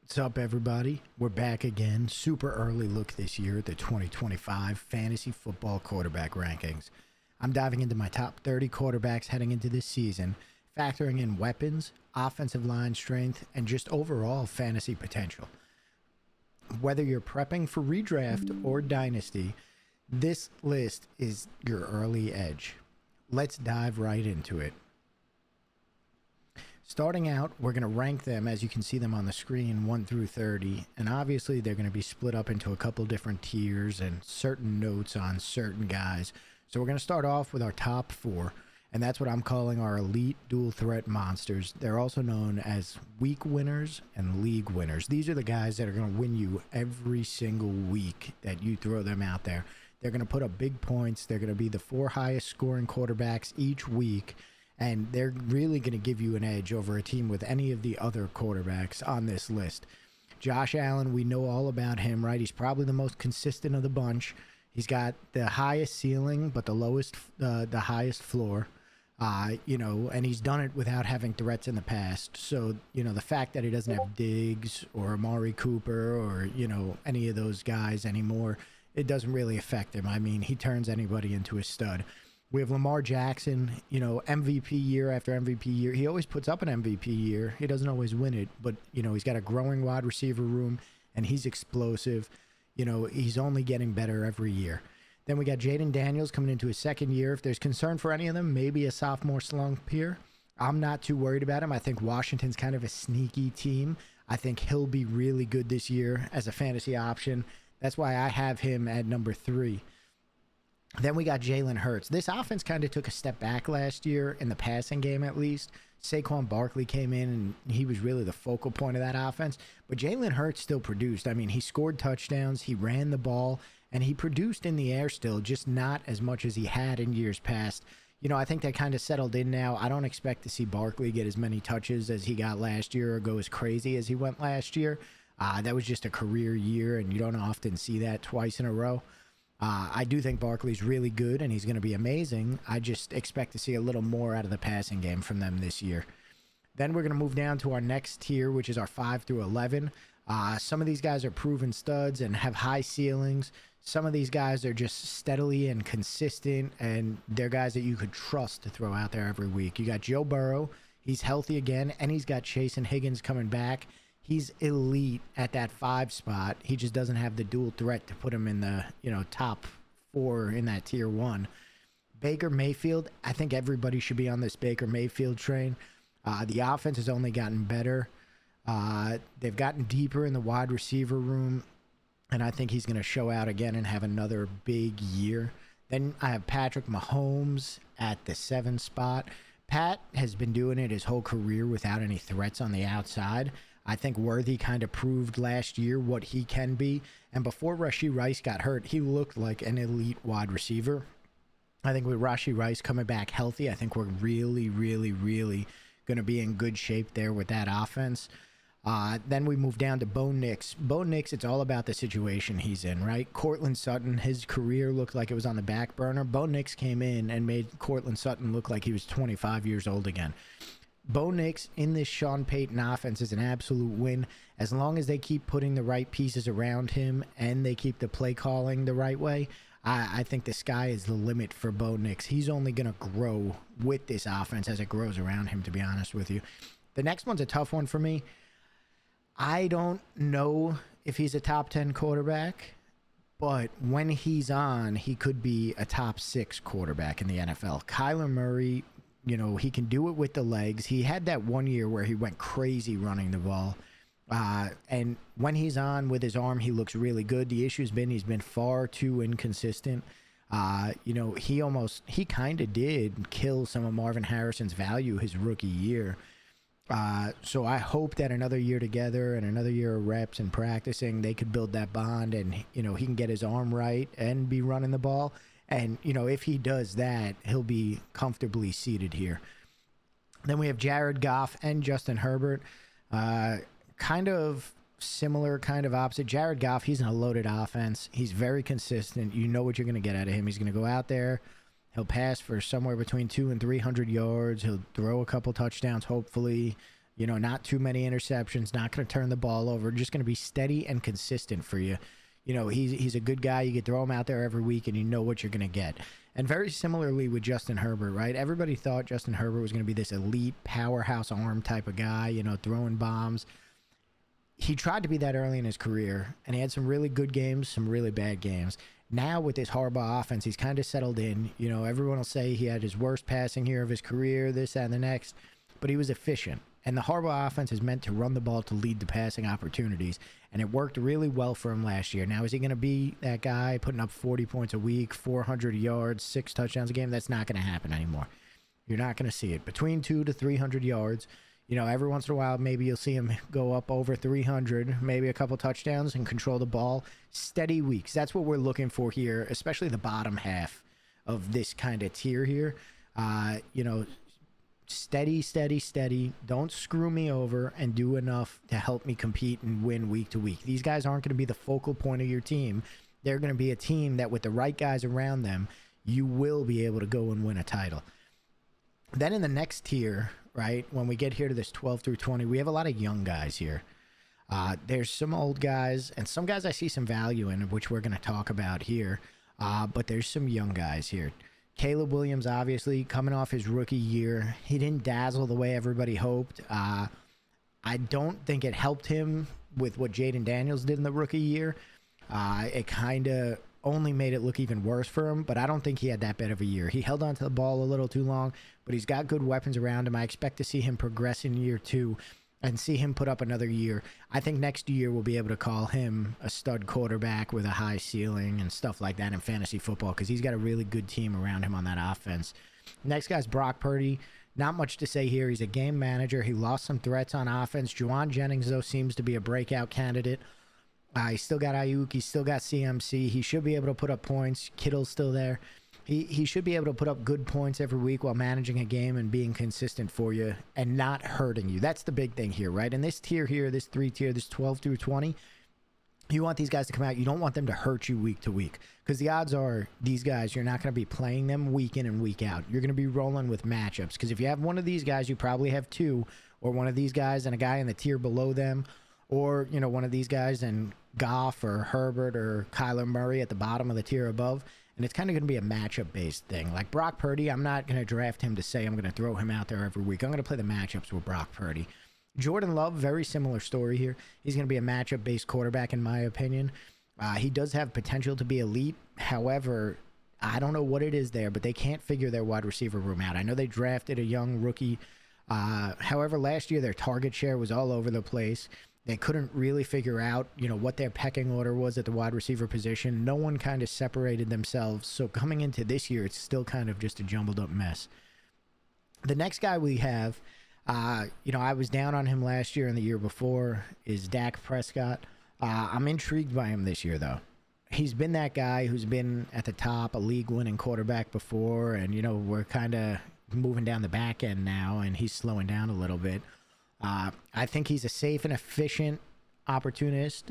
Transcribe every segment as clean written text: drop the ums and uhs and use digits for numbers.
What's up, everybody? We're back again. Super early look this year at the 2025 Fantasy Football Quarterback Rankings. I'm diving into my top 30 quarterbacks heading into this season, factoring in weapons, offensive line strength, and just overall fantasy potential. Whether you're prepping for redraft or dynasty, this list is your early edge. Let's dive right into it. Starting out, we're going to rank them as you can see them on the screen, 1 through 30, and obviously they're going to be split up into a couple different tiers and certain notes on certain guys. So we're going to start off with our top 4, and that's what I'm calling our elite dual threat monsters. They're also known as week winners and league winners. These are the guys that are going to win you every single week that you throw them out there. They're going to put up big points. They're going to be the 4 highest scoring quarterbacks each week. And they're really going to give you an edge over a team with any of the other quarterbacks on this list. Josh Allen, we know all about him, right? He's probably the most consistent of the bunch. He's got the highest ceiling, but the highest floor. And he's done it without having threats in the past. So, the fact that he doesn't have Diggs or Amari Cooper or, any of those guys anymore, it doesn't really affect him. I mean, he turns anybody into a stud. We have Lamar Jackson, MVP year after MVP year. He always puts up an MVP year. He doesn't always win it, but, he's got a growing wide receiver room, and he's explosive. He's only getting better every year. Then we got Jaden Daniels coming into his second year. If there's concern for any of them, maybe a sophomore slump here. I'm not too worried about him. I think Washington's kind of a sneaky team. I think he'll be really good this year as a fantasy option. That's why I have him at number 3. Then we got Jalen Hurts. This offense kind of took a step back last year in the passing game, at least. Saquon Barkley came in, and he was really the focal point of that offense. But Jalen Hurts still produced. I mean, he scored touchdowns, he ran the ball, and he produced in the air still, just not as much as he had in years past. I think that kind of settled in now. I don't expect to see Barkley get as many touches as he got last year or go as crazy as he went last year. That was just a career year, and you don't often see that twice in a row. I do think Barkley's really good, and he's going to be amazing. I just expect to see a little more out of the passing game from them this year. Then we're going to move down to our next tier, which is our 5 through 11. Some of these guys are proven studs and have high ceilings. Some of these guys are just steadily and consistent, and they're guys that you could trust to throw out there every week. You got Joe Burrow. He's healthy again, and he's got Chase and Higgins coming back. He's elite at that 5 spot. He just doesn't have the dual threat to put him in the, top 4 in that tier 1. Baker Mayfield, I think everybody should be on this Baker Mayfield train. The offense has only gotten better. They've gotten deeper in the wide receiver room, and I think he's going to show out again and have another big year. Then I have Patrick Mahomes at the 7 spot. Pat has been doing it his whole career without any threats on the outside. I think Worthy kind of proved last year what he can be. And before Rashee Rice got hurt, he looked like an elite wide receiver. I think with Rashee Rice coming back healthy, I think we're really, really, really going to be in good shape there with that offense. Then we move down to Bo Nix. Bo Nix, it's all about the situation he's in, right? Courtland Sutton, his career looked like it was on the back burner. Bo Nix came in and made Courtland Sutton look like he was 25 years old again. Bo Nix in this Sean Payton offense is an absolute win. As long as they keep putting the right pieces around him and they keep the play calling the right way, I think the sky is the limit for Bo Nix. He's only going to grow with this offense as it grows around him, to be honest with you. The next one's a tough one for me. I don't know if he's a top 10 quarterback, but when he's on, he could be a top 6 quarterback in the NFL. Kyler Murray, he can do it with the legs. He had that one year where he went crazy running the ball. And when he's on with his arm, he looks really good. The issue's been he's been far too inconsistent. He kind of did kill some of Marvin Harrison's value his rookie year. So I hope that another year together and another year of reps and practicing, they could build that bond and, he can get his arm right and be running the ball. And, if he does that, he'll be comfortably seated here. Then we have Jared Goff and Justin Herbert. Kind of similar, kind of opposite. Jared Goff, he's in a loaded offense. He's very consistent. You know what you're going to get out of him. He's going to go out there. He'll pass for somewhere between 200 and 300 yards. He'll throw a couple touchdowns, hopefully. You know, not too many interceptions, not going to turn the ball over, just going to be steady and consistent for you. You know, he's a good guy. You could throw him out there every week and you know what you're going to get. And very similarly with Justin Herbert, right? Everybody thought Justin Herbert was going to be this elite powerhouse arm type of guy, you know, throwing bombs. He tried to be that early in his career, and he had some really good games, some really bad games. Now with this Harbaugh offense, he's kind of settled in. You know, everyone will say he had his worst passing year of his career, this, that, and the next, but he was efficient. And the Harbaugh offense is meant to run the ball to lead the passing opportunities, and it worked really well for him last year. Now, is he going to be that guy putting up 40 points a week, 400 yards, 6 touchdowns a game? That's not going to happen anymore. You're not going to see it. Between 200 to 300 yards, you know, every once in a while, maybe you'll see him go up over 300, maybe a couple touchdowns and control the ball. Steady weeks. That's what we're looking for here, especially the bottom half of this kind of tier here. You know, steady, steady, steady. Don't screw me over and do enough to help me compete and win week to week. These guys aren't going to be the focal point of your team. They're going to be a team that with the right guys around them, you will be able to go and win a title. Then in the next tier, right, when we get here to this 12 through 20, we have a lot of young guys here. There's some old guys and some guys I see some value in, which we're going to talk about here. But there's some young guys here. Caleb Williams, obviously, coming off his rookie year. He didn't dazzle the way everybody hoped. I don't think it helped him with what Jaden Daniels did in the rookie year. It kind of only made it look even worse for him, but I don't think he had that bad of a year. He held onto the ball a little too long, but he's got good weapons around him. I expect to see him progress in year 2 and see him put up another year. I think next year we'll be able to call him a stud quarterback with a high ceiling and stuff like that in fantasy football because he's got a really good team around him on that offense. Next guy's Brock Purdy. Not much to say here. He's a game manager. He lost some threats on offense. Juwan Jennings, though, seems to be a breakout candidate. He's still got Ayuk. He's still got CMC. He should be able to put up points. Kittle's still there. He should be able to put up good points every week while managing a game and being consistent for you and not hurting you. That's the big thing here, right? In this tier here, this 3 tier, this 12 through 20, you want these guys to come out. You don't want them to hurt you week to week because the odds are these guys, you're not going to be playing them week in and week out. You're going to be rolling with matchups because if you have one of these guys, you probably have 2, or one of these guys and a guy in the tier below them, or, you know, one of these guys and Goff or Herbert or Kyler Murray at the bottom of the tier above. And it's kind of going to be a matchup-based thing. Like Brock Purdy, I'm not going to draft him to say I'm going to throw him out there every week. I'm going to play the matchups with Brock Purdy. Jordan Love, very similar story here. He's going to be a matchup-based quarterback, in my opinion. He does have potential to be elite. However, I don't know what it is there, but they can't figure their wide receiver room out. I know they drafted a young rookie. However, last year their target share was all over the place. They couldn't really figure out, you know, what their pecking order was at the wide receiver position. No one kind of separated themselves. So coming into this year, it's still kind of just a jumbled up mess. The next guy we have, you know, I was down on him last year and the year before, is Dak Prescott. I'm intrigued by him this year, though. He's been that guy who's been at the top, a league-winning quarterback before, and, you know, we're kind of moving down the back end now, and he's slowing down a little bit. I think he's a safe and efficient opportunist.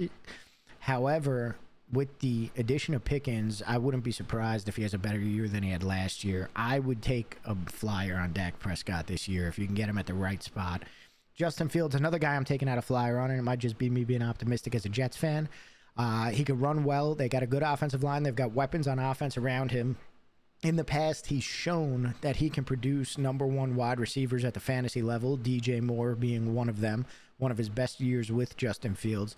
However, with the addition of Pickens, I wouldn't be surprised if he has a better year than he had last year. I would take a flyer on Dak Prescott this year if you can get him at the right spot. Justin Fields, another guy I'm taking out a flyer on, and it might just be me being optimistic as a Jets fan. He could run well. They got a good offensive line. They've got weapons on offense around him. In the past, he's shown that he can produce number 1 wide receivers at the fantasy level, DJ Moore being one of them, one of his best years with Justin Fields.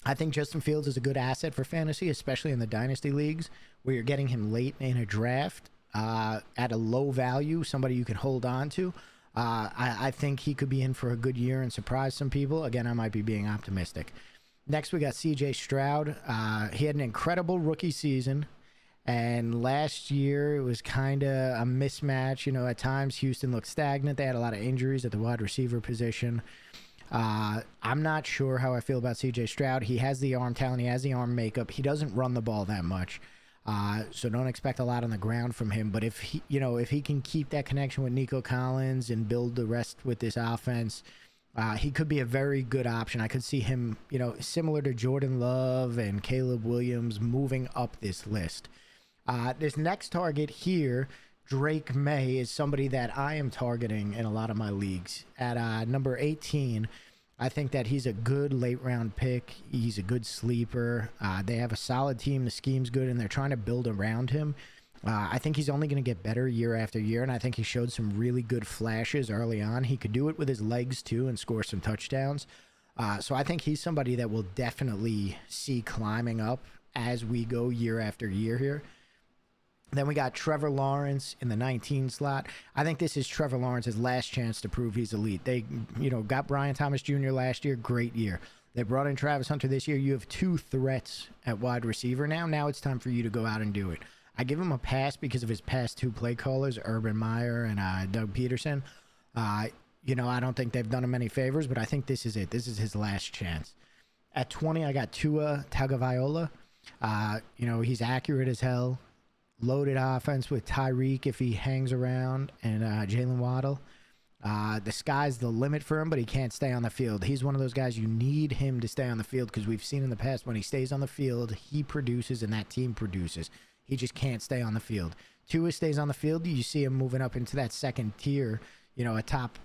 I think Justin Fields is a good asset for fantasy, especially in the dynasty leagues, where you're getting him late in a draft at a low value, somebody you can hold on to. I think he could be in for a good year and surprise some people. Again, I might be being optimistic. Next, we got CJ Stroud. He had an incredible rookie season. And last year, it was kind of a mismatch. You know, at times, Houston looked stagnant. They had a lot of injuries at the wide receiver position. I'm not sure how I feel about C.J. Stroud. He has the arm talent. He has the arm makeup. He doesn't run the ball that much. So don't expect a lot on the ground from him. But if he can keep that connection with Nico Collins and build the rest with this offense, he could be a very good option. I could see him, you know, similar to Jordan Love and Caleb Williams, moving up this list. This next target here, Drake May is somebody that I am targeting in a lot of my leagues. At number 18, I think that he's a good late round pick. He's a good sleeper. They have a solid team. The scheme's good, and they're trying to build around him. I think he's only going to get better year after year, and I think he showed some really good flashes early on. He could do it with his legs, too, and score some touchdowns. So I think he's somebody that we'll definitely see climbing up as we go year after year here. Then we got Trevor Lawrence in the 19 slot. I think this is Trevor Lawrence's last chance to prove he's elite. They, got Brian Thomas Jr. last year. Great year. They brought in Travis Hunter this year. You have two threats at wide receiver now. Now it's time for you to go out and do it. I give him a pass because of his past two play callers, Urban Meyer and Doug Peterson. I don't think they've done him any favors, but I think this is it. This is his last chance. At 20, I got Tua Tagovailoa. He's accurate as hell. Loaded offense with Tyreek if he hangs around, and Jalen Waddle. The sky's the limit for him, but he can't stay on the field. He's one of those guys you need him to stay on the field because we've seen in the past when he stays on the field, he produces and that team produces. He just can't stay on the field. Tua stays on the field, you see him moving up into that second tier, a top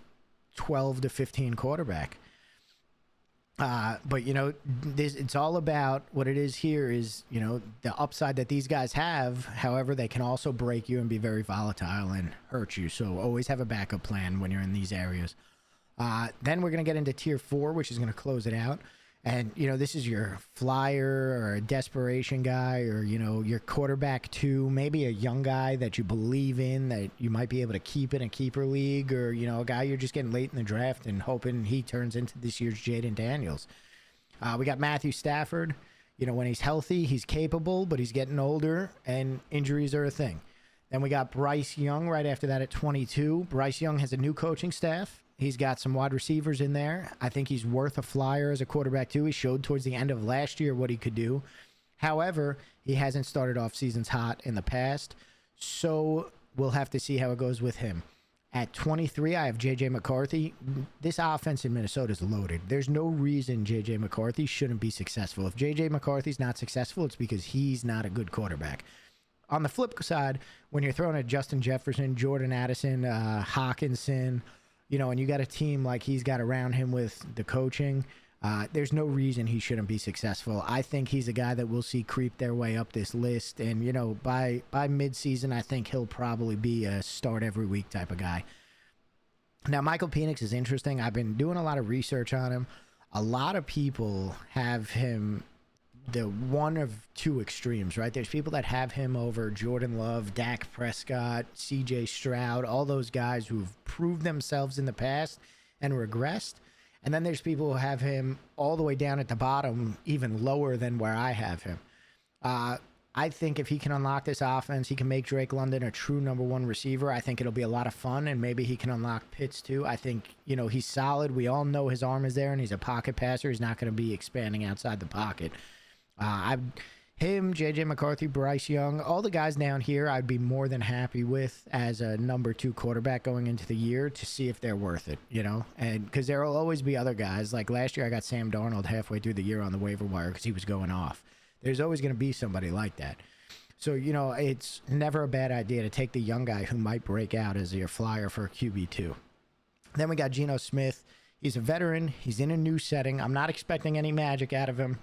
12 to 15 quarterback. But it's all about what it is here is, the upside that these guys have. However, they can also break you and be very volatile and hurt you. So always have a backup plan when you're in these areas. Then we're going to get into tier 4, which is going to close it out. And, this is your flyer or a desperation guy or, your quarterback 2, maybe a young guy that you believe in that you might be able to keep in a keeper league or, a guy you're just getting late in the draft and hoping he turns into this year's Jaden Daniels. We got Matthew Stafford. When he's healthy, he's capable, but he's getting older and injuries are a thing. Then we got Bryce Young right after that at 22. Bryce Young has a new coaching staff. He's got some wide receivers in there. I think he's worth a flyer as a quarterback, too. He showed towards the end of last year what he could do. However, he hasn't started off seasons hot in the past, so we'll have to see how it goes with him. At 23, I have J.J. McCarthy. This offense in Minnesota is loaded. There's no reason J.J. McCarthy shouldn't be successful. If J.J. McCarthy's not successful, it's because he's not a good quarterback. On the flip side, when you're throwing at Justin Jefferson, Jordan Addison, Hawkinson, and you got a team like he's got around him with the coaching, there's no reason he shouldn't be successful. I think he's a guy that we'll see creep their way up this list. And, by midseason, I think he'll probably be a start every week type of guy. Now, Michael Penix is interesting. I've been doing a lot of research on him. A lot of people have him the one of two extremes, right? There's people that have him over Jordan Love, Dak Prescott, CJ Stroud, all those guys who've proved themselves in the past and regressed. And then there's people who have him all the way down at the bottom, even lower than where I have him. I think if he can unlock this offense, he can make Drake London a true number one receiver. I think it'll be a lot of fun, and maybe he can unlock Pitts too. I think, he's solid. We all know his arm is there, and he's a pocket passer. He's not going to be expanding outside the pocket. Him, J.J. McCarthy, Bryce Young, all the guys down here I'd be more than happy with as a number 2 quarterback going into the year to see if they're worth it, and because there will always be other guys. Like last year I got Sam Darnold halfway through the year on the waiver wire because he was going off. There's always going to be somebody like that. So, it's never a bad idea to take the young guy who might break out as your flyer for QB2. Then we got Geno Smith. He's a veteran. He's in a new setting. I'm not expecting any magic out of him.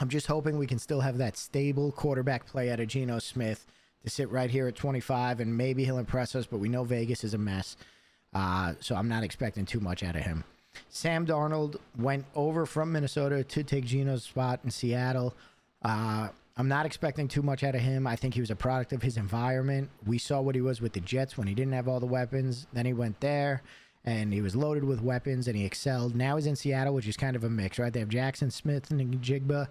I'm just hoping we can still have that stable quarterback play out of Geno Smith to sit right here at 25, and maybe he'll impress us, but we know Vegas is a mess, so I'm not expecting too much out of him. Sam Darnold went over from Minnesota to take Geno's spot in Seattle. I'm not expecting too much out of him. I think he was a product of his environment. We saw what he was with the Jets when he didn't have all the weapons. Then he went there, and he was loaded with weapons, and he excelled. Now he's in Seattle, which is kind of a mix, right? They have Jackson Smith and Jigba.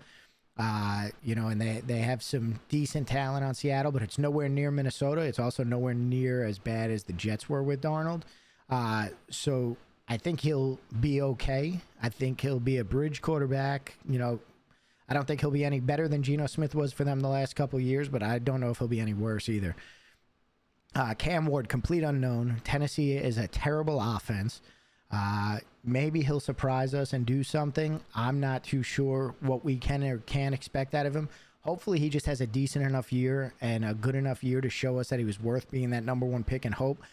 And they have some decent talent on Seattle, but it's nowhere near Minnesota. It's also nowhere near as bad as the Jets were with Darnold. So I think he'll be okay. I think he'll be a bridge quarterback. I don't think he'll be any better than Geno Smith was for them the last couple of years, but I don't know if he'll be any worse either. Cam Ward, complete unknown. Tennessee is a terrible offense. Maybe he'll surprise us and do something. I'm not too sure what we can or can't expect out of him. Hopefully he just has a decent enough year and a good enough year to show us that he was worth being that #1 pick and hope.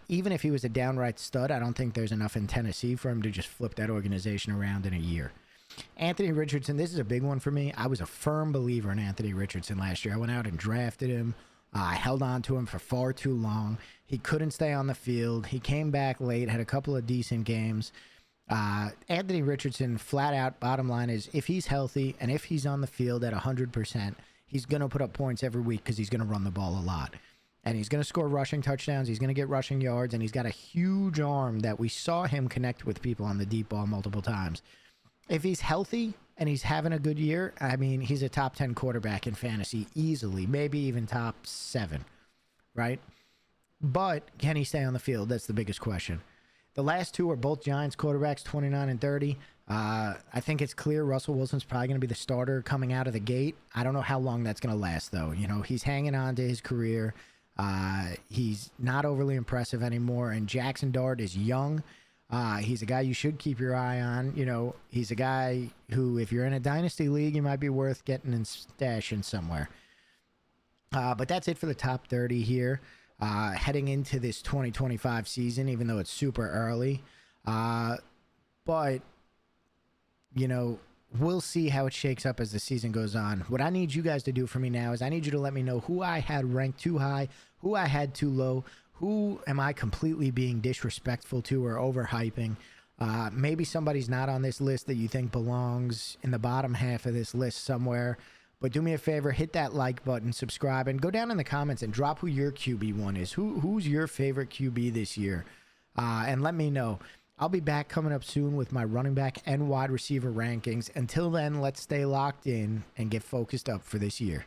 Even if he was a downright stud, I don't think there's enough in Tennessee for him to just flip that organization around in a year. Anthony Richardson, this is a big one for me. I was a firm believer in Anthony Richardson last year. I went out and drafted him. I held on to him for far too long. He couldn't stay on the field. He came back late, had a couple of decent games. Anthony Richardson, flat out, bottom line is, if he's healthy and if he's on the field at 100%, he's going to put up points every week because he's going to run the ball a lot. And he's going to score rushing touchdowns. He's going to get rushing yards. And he's got a huge arm that we saw him connect with people on the deep ball multiple times. If he's healthy and he's having a good year, I mean, he's a top 10 quarterback in fantasy easily, maybe even top 7, right? But can he stay on the field? That's the biggest question. The last two are both Giants quarterbacks, 29 and 30. I think it's clear Russell Wilson's probably going to be the starter coming out of the gate. I don't know how long that's going to last, though. You know, he's hanging on to his career. He's not overly impressive anymore, and Jackson Dart is young. He's a guy you should keep your eye on. You know, he's a guy who, if you're in a dynasty league, you might be worth getting and stashing somewhere. But that's it for the top 30 here. Heading into this 2025 season, even though it's super early. But, you know, we'll see how it shakes up as the season goes on. What I need you guys to do for me now is I need you to let me know who I had ranked too high, who I had too low, who am I completely being disrespectful to or overhyping. Maybe somebody's not on this list that you think belongs in the bottom half of this list somewhere. But do me a favor, hit that like button, subscribe, and go down in the comments and drop who your QB1 is. Who's your favorite QB this year? And let me know. I'll be back coming up soon with my running back and wide receiver rankings. Until then, let's stay locked in and get focused up for this year.